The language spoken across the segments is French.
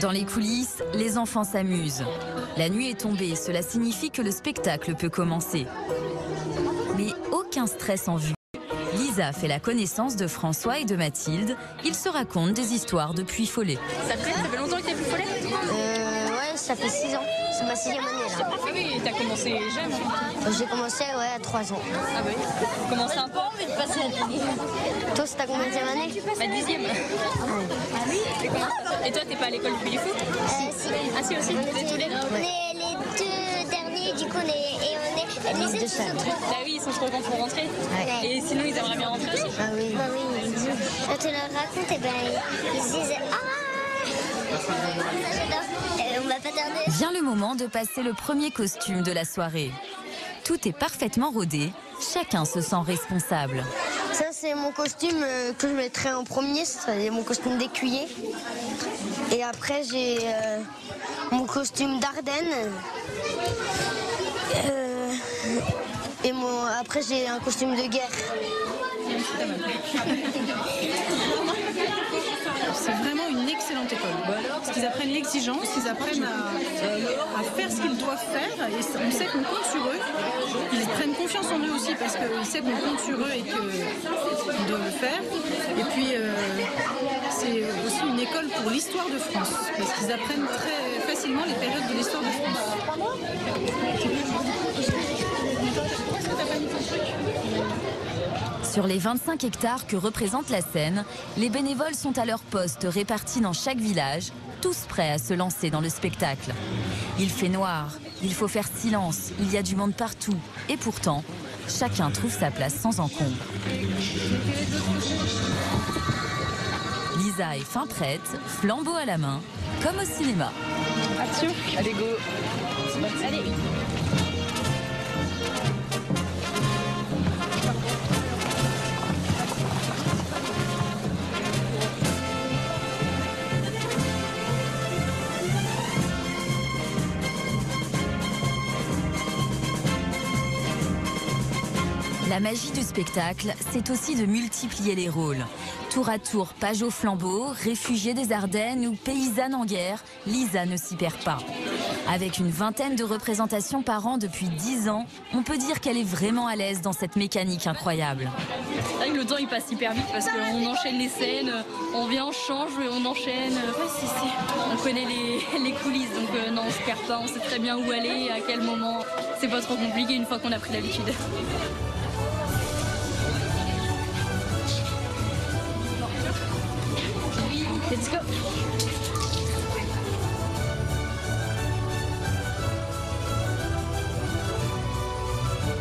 Dans les coulisses, les enfants s'amusent. La nuit est tombée, cela signifie que le spectacle peut commencer. Mais aucun stress en vue. Lisa fait la connaissance de François et de Mathilde. Ils se racontent des histoires de Puy Follet. Ça fait longtemps que tu es Puy Follet? Ouais, ça fait 6 ans. C'est ma 6e année là. Ah oui, t'as commencé jeune. J'ai commencé à 3 ans. Ah oui. Commencé un peu envie de passer à la télé. Toi, c'est ta combienième année? Ma 10e. Et toi, t'es pas à l'école du foot? Si. Ah si aussi. Vous êtes tous les deux? On est les 2 derniers, du coup, on est les autres sont trop grands. Bah oui, ils sont trop grands pour rentrer. Ouais. Et sinon, ils aimeraient bien rentrer aussi. Ah oui. Bah oui. Quand tu leur racontes, et ben, ils se disent ah. J'adore. On va pas tarder. Vient le moment de passer le premier costume de la soirée. Tout est parfaitement rodé, chacun se sent responsable. Ça, c'est mon costume que je mettrai en premier, c'est mon costume d'écuyer. Et après, j'ai mon costume d'Ardenne. Et après, j'ai un costume de guerre. C'est vraiment une excellente école. Parce qu'ils apprennent l'exigence, ils apprennent à faire ce qu'ils doivent faire. Et on sait qu'on compte sur eux. Ils prennent confiance en eux aussi parce qu'ils savent qu'on compte sur eux et qu'ils doivent le faire. Et puis, c'est aussi une école pour l'histoire de France. Parce qu'ils apprennent très facilement les périodes de l'histoire de France. Sur les 25 hectares que représente la Seine, les bénévoles sont à leur poste répartis dans chaque village, tous prêts à se lancer dans le spectacle. Il fait noir, il faut faire silence, il y a du monde partout. Et pourtant, chacun trouve sa place sans encombre. Lisa est fin prête, flambeau à la main, comme au cinéma. Action. Allez, go. Allez. La magie du spectacle, c'est aussi de multiplier les rôles. Tour à tour, page au flambeau, réfugiée des Ardennes ou paysanne en guerre, Lisa ne s'y perd pas. Avec une vingtaine de représentations par an depuis 10 ans, on peut dire qu'elle est vraiment à l'aise dans cette mécanique incroyable. C'est vrai que le temps il passe hyper vite parce qu'on enchaîne les scènes, on vient, on change, on enchaîne. On connaît les coulisses, donc non, on se perd pas, on sait très bien où aller, à quel moment. C'est pas trop compliqué une fois qu'on a pris l'habitude. Let's go.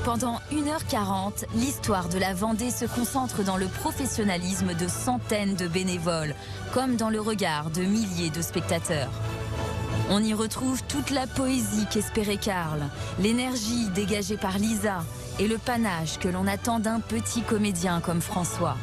Pendant 1h40, l'histoire de la Vendée se concentre dans le professionnalisme de centaines de bénévoles, comme dans le regard de milliers de spectateurs. On y retrouve toute la poésie qu'espérait Karl, l'énergie dégagée par Lisa et le panache que l'on attend d'un petit comédien comme François.